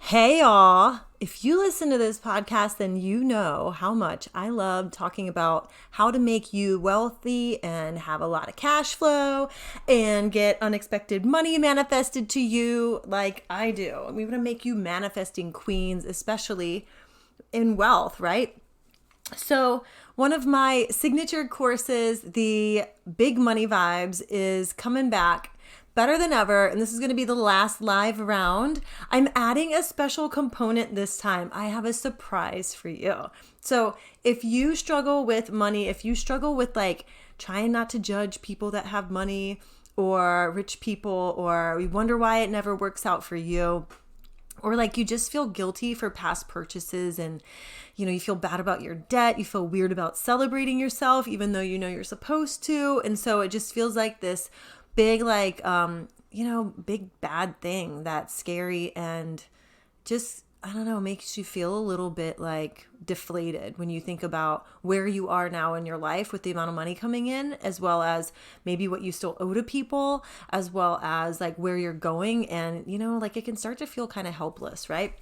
Hey y'all, if you listen to this podcast, then you know how much I love talking about how to make you wealthy and have a lot of cash flow and get unexpected money manifested to you like I do. We want to make you manifesting queens, especially in wealth, right? So one of my signature courses, the Big Money Vibes, is coming back better than ever, and this is going to be the last live round. I'm adding a special component this time. I have a surprise for you. So if you struggle with money, if you struggle with like trying not to judge people that have money or rich people, or you wonder why it never works out for you, or like you just feel guilty for past purchases and you feel bad about your debt, you feel weird about celebrating yourself even though you know you're supposed to, and so it just feels like this big big bad thing that's scary and just, I don't know, makes you feel a little bit like deflated when you think about where you are now in your life with the amount of money coming in, as well as maybe what you still owe to people, as well as like where you're going, and like it can start to feel kind of helpless, right?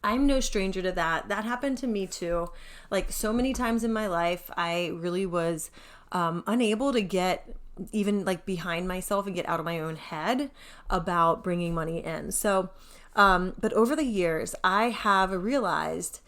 I'm no stranger to that. That happened to me too. Like so many times in my life, I really was unable to get even like behind myself and get out of my own head about bringing money in. So, but over the years, I have realized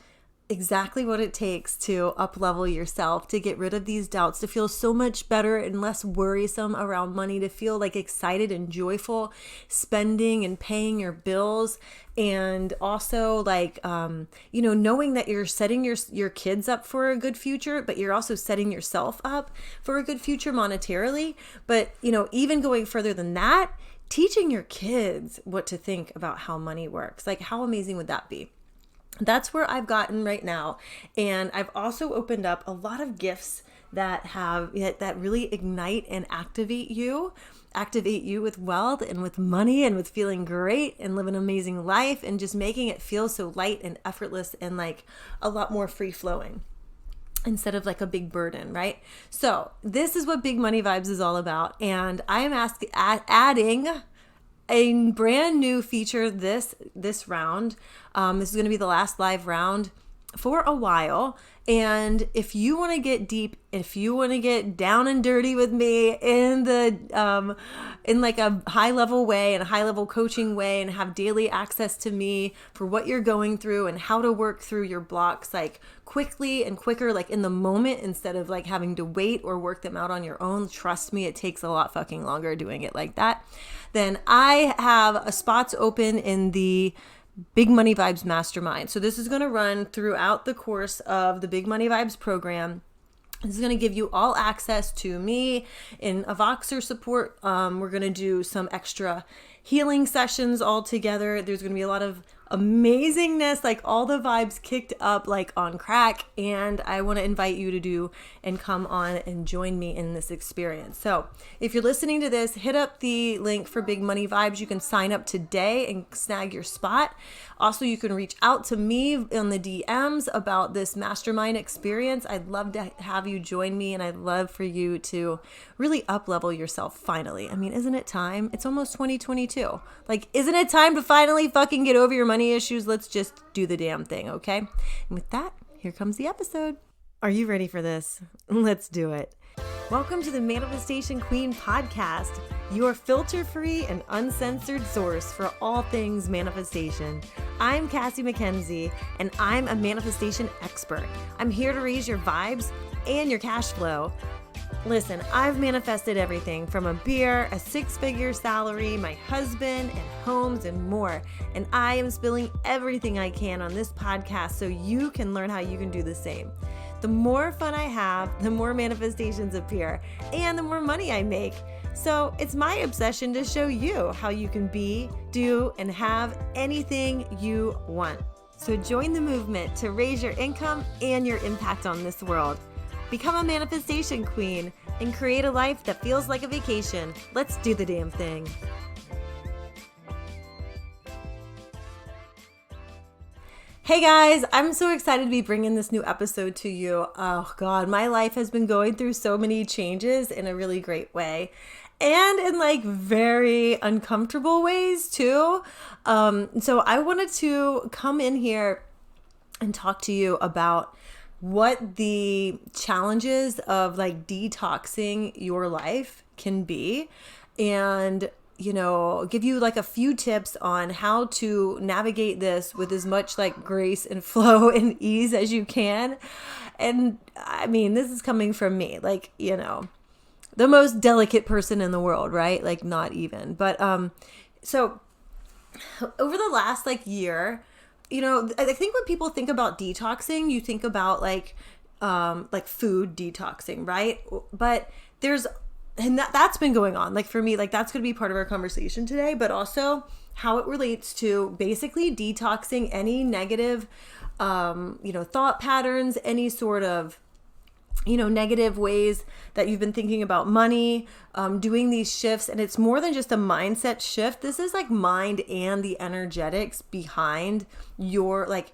exactly what it takes to up-level yourself, to get rid of these doubts, to feel so much better and less worrisome around money, to feel like excited and joyful spending and paying your bills. And also like, knowing that you're setting your kids up for a good future, but you're also setting yourself up for a good future monetarily. But, even going further than that, teaching your kids what to think about how money works. Like, how amazing would that be? That's where I've gotten right now. And I've also opened up a lot of gifts that really ignite and activate you with wealth and with money and with feeling great and live an amazing life and just making it feel so light and effortless and like a lot more free flowing instead of like a big burden, right? So this is what Big Money Vibes is all about. And I am adding a brand new feature this round. This is going to be the last live round for a while. And if you want to get deep, if you want to get down and dirty with me in like a high level way and a high level coaching way, and have daily access to me for what you're going through and how to work through your blocks like quickly and quicker, like in the moment, instead of like having to wait or work them out on your own. Trust me, it takes a lot fucking longer doing it like that. Then I have a spots open in the Big Money Vibes Mastermind. So this is going to run throughout the course of the Big Money Vibes program. This is going to give you all access to me in a Voxer support. We're going to do some extra healing sessions all together. There's going to be a lot of amazingness, like all the vibes kicked up like on crack, and I want to invite you to do and come on and join me in this experience. So if you're listening to this, hit up the link for Big Money Vibes. You can sign up today and snag your spot. Also, you can reach out to me on the DMs about this mastermind experience. I'd love to have you join me, and I'd love for you to really up-level yourself finally. I mean, isn't it time? It's almost 2022. Like, isn't it time to finally fucking get over your money issues? Let's just do the damn thing, okay? And with that, here comes the episode. Are you ready for this? Let's do it. Welcome to the Manifestation Queen podcast, your filter-free and uncensored source for all things manifestation. I'm Cassie MacKenzie, and I'm a manifestation expert. I'm here to raise your vibes and your cash flow. Listen, I've manifested everything from a beer, a six-figure salary, my husband, and homes, and more. And I am spilling everything I can on this podcast so you can learn how you can do the same. The more fun I have, the more manifestations appear, and the more money I make. So it's my obsession to show you how you can be, do, and have anything you want. So join the movement to raise your income and your impact on this world. Become a manifestation queen and create a life that feels like a vacation. Let's do the damn thing. Hey guys, I'm so excited to be bringing this new episode to you. Oh God, my life has been going through so many changes in a really great way. and in like very uncomfortable ways too. So I wanted to come in here and talk to you about what the challenges of like detoxing your life can be, and give you like a few tips on how to navigate this with as much like grace and flow and ease as you can. And I mean, this is coming from me, like, the most delicate person in the world, right? Like, not even. But so over the last like year, I think when people think about detoxing, you think about like food detoxing, right? But that's been going on. Like for me, like that's going to be part of our conversation today, but also how it relates to basically detoxing any negative, thought patterns, any sort of, negative ways that you've been thinking about money, doing these shifts. And it's more than just a mindset shift. This is like mind and the energetics behind your like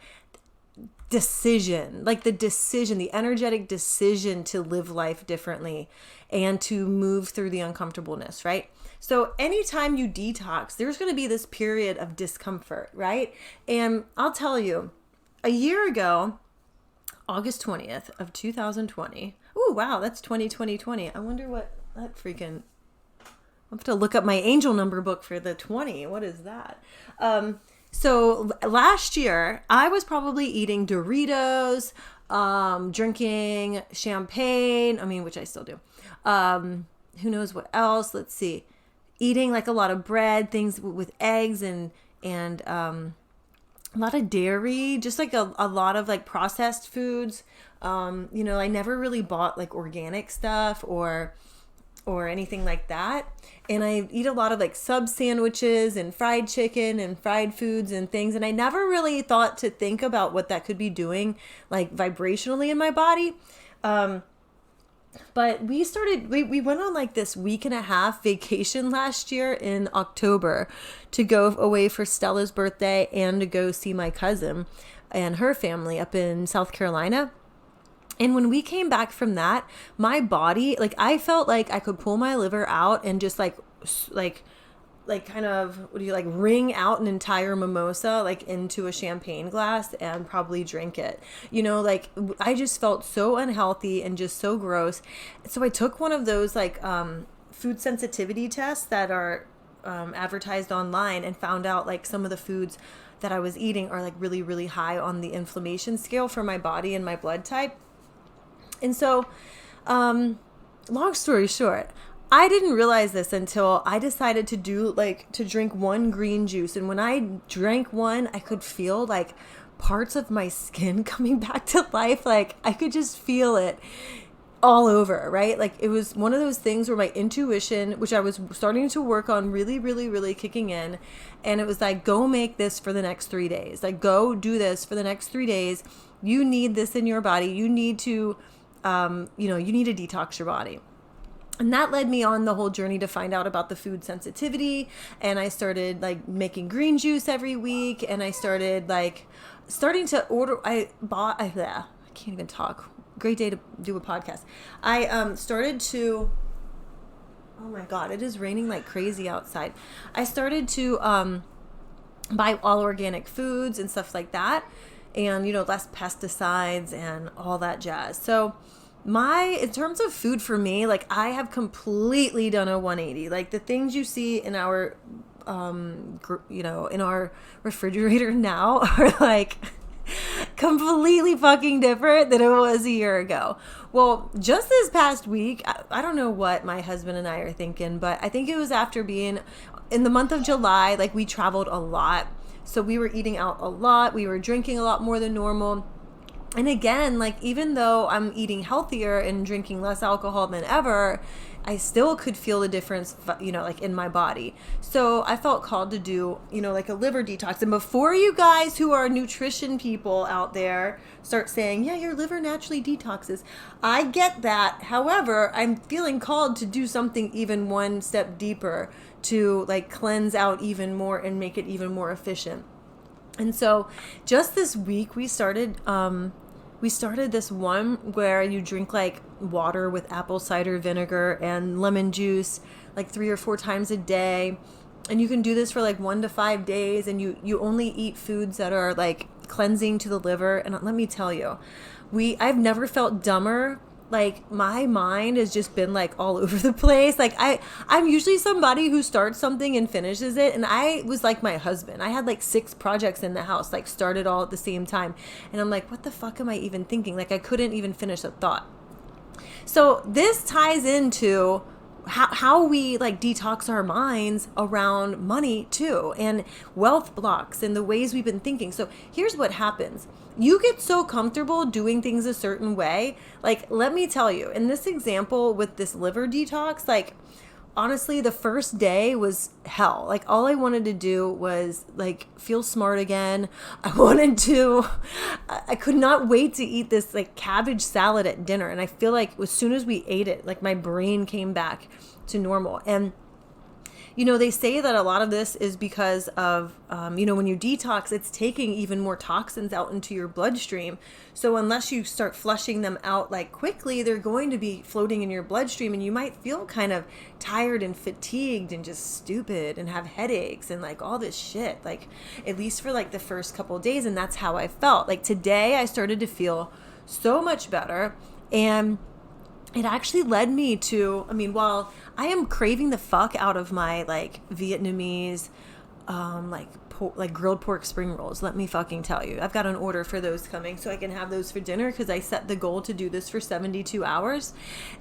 decision, like the energetic decision to live life differently and to move through the uncomfortableness, right? So anytime you detox, there's going to be this period of discomfort, right? And I'll tell you, a year ago, August 20th of 2020. Ooh, wow, that's 2020. I wonder what that freaking... I'll have to look up my angel number book for the 20. What is that? So last year, I was probably eating Doritos, drinking champagne, which I still do. Who knows what else? Let's see. Eating like a lot of bread, things with eggs and a lot of dairy, just like a lot of like processed foods. I never really bought like organic stuff or anything like that. And I eat a lot of like sub sandwiches and fried chicken and fried foods and things. And I never really thought to think about what that could be doing like vibrationally in my body. But we went on like this week and a half vacation last year in October to go away for Stella's birthday and to go see my cousin and her family up in South Carolina. And when we came back from that, my body, like I felt like I could pull my liver out and just like kind of, wring out an entire mimosa like into a champagne glass and probably drink it. I just felt so unhealthy and just so gross. So I took one of those like food sensitivity tests that are advertised online and found out like some of the foods that I was eating are like really, really high on the inflammation scale for my body and my blood type. And so, long story short, I didn't realize this until I decided to drink one green juice. And when I drank one, I could feel like parts of my skin coming back to life. Like I could just feel it all over, right? Like it was one of those things where my intuition, which I was starting to work on, really, really, really kicking in. And it was like, go make this for the next 3 days. Like go do this for the next 3 days. You need this in your body. You need to, you need to detox your body. And that led me on the whole journey to find out about the food sensitivity. And I started like making green juice every week. And I started starting to order. I can't even talk. Great day to do a podcast. I started to, oh my God, it is raining like crazy outside. I started to buy all organic foods and stuff like that. And, less pesticides and all that jazz. So in terms of food for me, like I have completely done a 180. Like the things you see in our, in our refrigerator now are like completely fucking different than it was a year ago. Well, just this past week, I don't know what my husband and I are thinking, but I think it was after being in the month of July, like we traveled a lot. So we were eating out a lot. We were drinking a lot more than normal. And again, like even though I'm eating healthier and drinking less alcohol than ever, I still could feel the difference, like in my body. So I felt called to do, like a liver detox. And before you guys who are nutrition people out there start saying, yeah, your liver naturally detoxes, I get that. However, I'm feeling called to do something even one step deeper to like cleanse out even more and make it even more efficient. And so just this week we started we started this one where you drink like water with apple cider vinegar and lemon juice like 3 or 4 times a day. And you can do this for like 1 to 5 days, and you only eat foods that are like cleansing to the liver. And let me tell you, I've never felt dumber. Like my mind has just been like all over the place. Like I'm usually somebody who starts something and finishes it. And I was like my husband. I had like 6 projects in the house, like started all at the same time. And I'm like, what the fuck am I even thinking? Like I couldn't even finish a thought. So this ties into how we like detox our minds around money too, and wealth blocks and the ways we've been thinking. So here's what happens. You get so comfortable doing things a certain way. Like, let me tell you, in this example with this liver detox, like honestly, the first day was hell. Like all I wanted to do was like feel smart again. I could not wait to eat this like cabbage salad at dinner. And I feel like as soon as we ate it, like my brain came back to normal. And they say that a lot of this is because of, when you detox, it's taking even more toxins out into your bloodstream. So unless you start flushing them out like quickly, they're going to be floating in your bloodstream, and you might feel kind of tired and fatigued and just stupid and have headaches and like all this shit, like at least for like the first couple of days. And that's how I felt. Like today I started to feel so much better. And it actually led me to, while I am craving the fuck out of my like Vietnamese, like grilled pork spring rolls, let me fucking tell you, I've got an order for those coming so I can have those for dinner, because I set the goal to do this for 72 hours.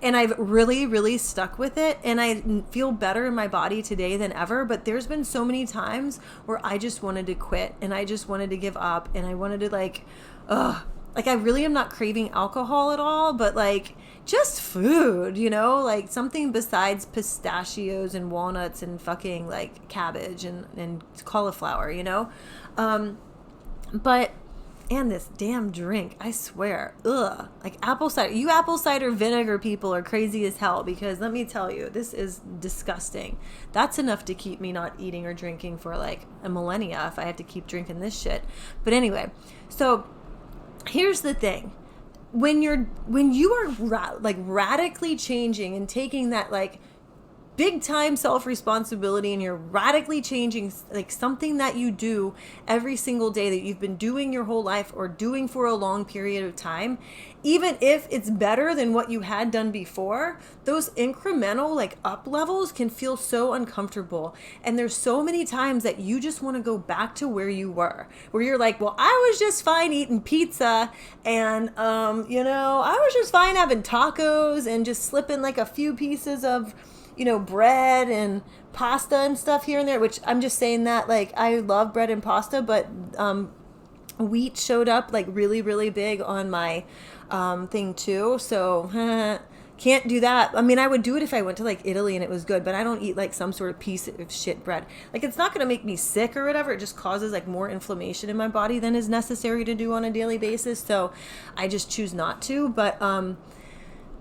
And I've really, really stuck with it. And I feel better in my body today than ever. But there's been so many times where I just wanted to quit, and I just wanted to give up, and I wanted to like I really am not craving alcohol at all, but like just food, like something besides pistachios and walnuts and fucking like cabbage and cauliflower, but, and this damn drink, I swear, like apple cider vinegar people are crazy as hell, because let me tell you, this is disgusting. That's enough to keep me not eating or drinking for like a millennia if I had to keep drinking this shit. But anyway, so here's the thing. When you are radically changing and taking that like big time self-responsibility, and you're radically changing like something that you do every single day that you've been doing your whole life or doing for a long period of time, even if it's better than what you had done before, those incremental like up levels can feel so uncomfortable. And there's so many times that you just want to go back to where you were, where you're like, well, I was just fine eating pizza, and I was just fine having tacos and just slipping like a few pieces of bread and pasta and stuff here and there, which I'm just saying that like I love bread and pasta, but wheat showed up like really, really big on my thing too. So can't do that. I would do it if I went to like Italy and it was good, but I don't eat like some sort of piece of shit bread. Like it's not going to make me sick or whatever. It just causes like more inflammation in my body than is necessary to do on a daily basis. So I just choose not to. But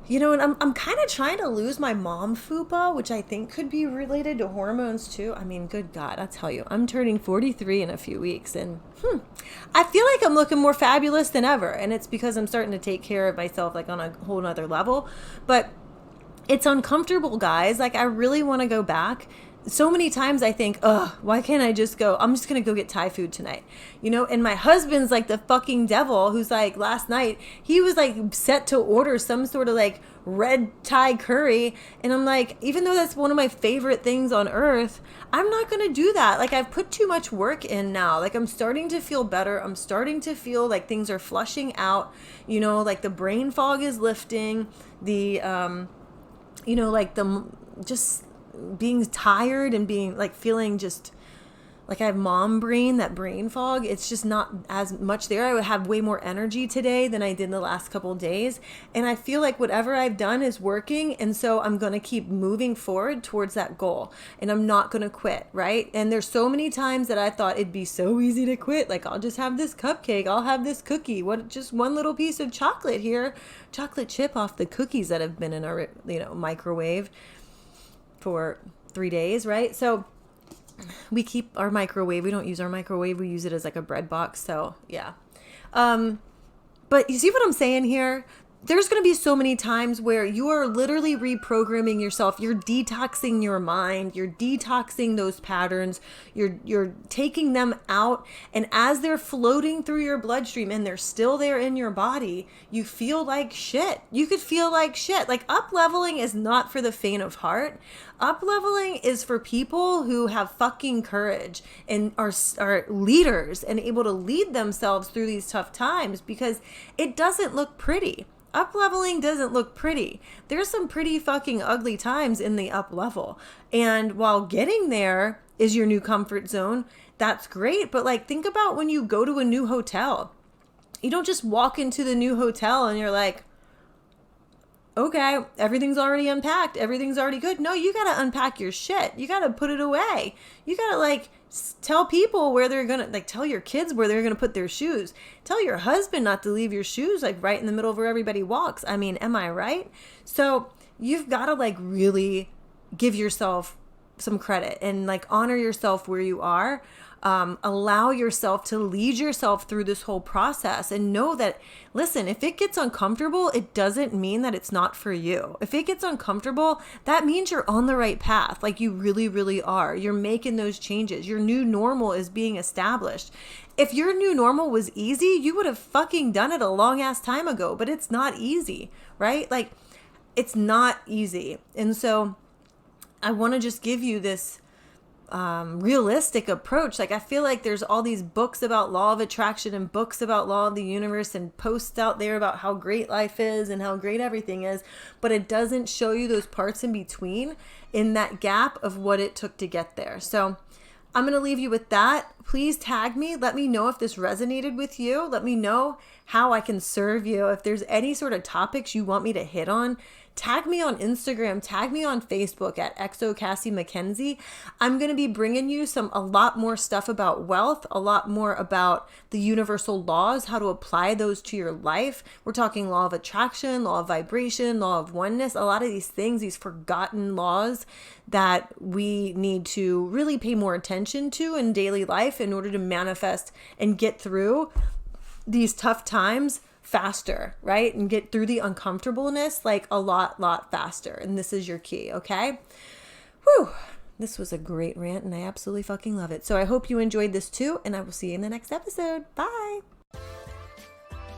and I'm kind of trying to lose my mom fupa, which I think could be related to hormones too. Good God, I'll tell you, I'm turning 43 in a few weeks, and I feel like I'm looking more fabulous than ever. And it's because I'm starting to take care of myself like on a whole nother level. But it's uncomfortable, guys. Like I really want to go back. So many times I think, why can't I just go? I'm just going to go get Thai food tonight. And my husband's like the fucking devil, who's like, last night, he was like set to order some sort of like red Thai curry. And I'm like, even though that's one of my favorite things on earth, I'm not going to do that. Like I've put too much work in now. Like I'm starting to feel better. I'm starting to feel like things are flushing out, like the brain fog is lifting, the, like the just being tired and being like feeling just like I have mom brain, that brain fog. It's just not as much there. I would have way more energy today than I did in the last couple of days. And I feel like whatever I've done is working. And so I'm going to keep moving forward towards that goal, and I'm not going to quit. Right. And there's so many times that I thought it'd be so easy to quit. Like I'll just have this cupcake. I'll have this cookie. Just one little piece of chocolate here, chocolate chip off the cookies that have been in our, microwave for 3 days. Right. So we keep our microwave. We don't use our microwave. We use it as like a bread box. So yeah. But But you see what I'm saying here? There's going to be so many times where you are literally reprogramming yourself. You're detoxing your mind. You're detoxing those patterns. You're taking them out. And as they're floating through your bloodstream and they're still there in your body, you feel like shit. You could feel like shit. Like, up-leveling is not for the faint of heart. Up-leveling is for people who have fucking courage and are leaders and able to lead themselves through these tough times, because it doesn't look pretty. Up-leveling doesn't look pretty. There's some pretty fucking ugly times in the up-level. And while getting there is your new comfort zone, that's great. But like, think about when you go to a new hotel. You don't just walk into the new hotel and you're like, okay, everything's already unpacked. Everything's already good. No, you got to unpack your shit. You got to put it away. You got to like tell people where they're going to, like, tell your kids where they're going to put their shoes. Tell your husband not to leave your shoes like right in the middle of where everybody walks. I mean, am I right? So you've got to like really give yourself some credit and like honor yourself where you are. Allow yourself to lead yourself through this whole process, and know that, listen, if it gets uncomfortable, it doesn't mean that it's not for you. If it gets uncomfortable, that means you're on the right path. Like, you really, really are. You're making those changes. Your new normal is being established. If your new normal was easy, you would have fucking done it a long ass time ago, but it's not easy, right? Like, it's not easy. And so I want to just give you this realistic approach. Like, I feel like there's all these books about law of attraction and books about law of the universe and posts out there about how great life is and how great everything is, but it doesn't show you those parts in between, in that gap of what it took to get there. So I'm going to leave you with that. Please tag me. Let me know if this resonated with you. Let me know how I can serve you. If there's any sort of topics you want me to hit on, tag me on Instagram, tag me on Facebook at Cassie MacKenzie. I'm going to be bringing you a lot more stuff about wealth, a lot more about the universal laws, how to apply those to your life. We're talking law of attraction, law of vibration, law of oneness, a lot of these things, these forgotten laws that we need to really pay more attention to in daily life in order to manifest and get through these tough times faster, right? And get through the uncomfortableness like a lot faster. And this is your key, okay? Whew. This was a great rant and I absolutely fucking love it. So I hope you enjoyed this too, and I will see you in the next episode. Bye.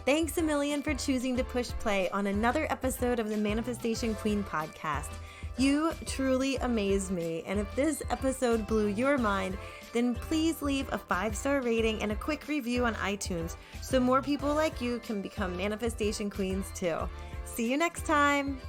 Thanks a million for choosing to push play on another episode of the Manifestation Queen podcast. You truly amazed me. And if this episode blew your mind, then please leave a 5-star rating and a quick review on iTunes so more people like you can become manifestation queens too. See you next time.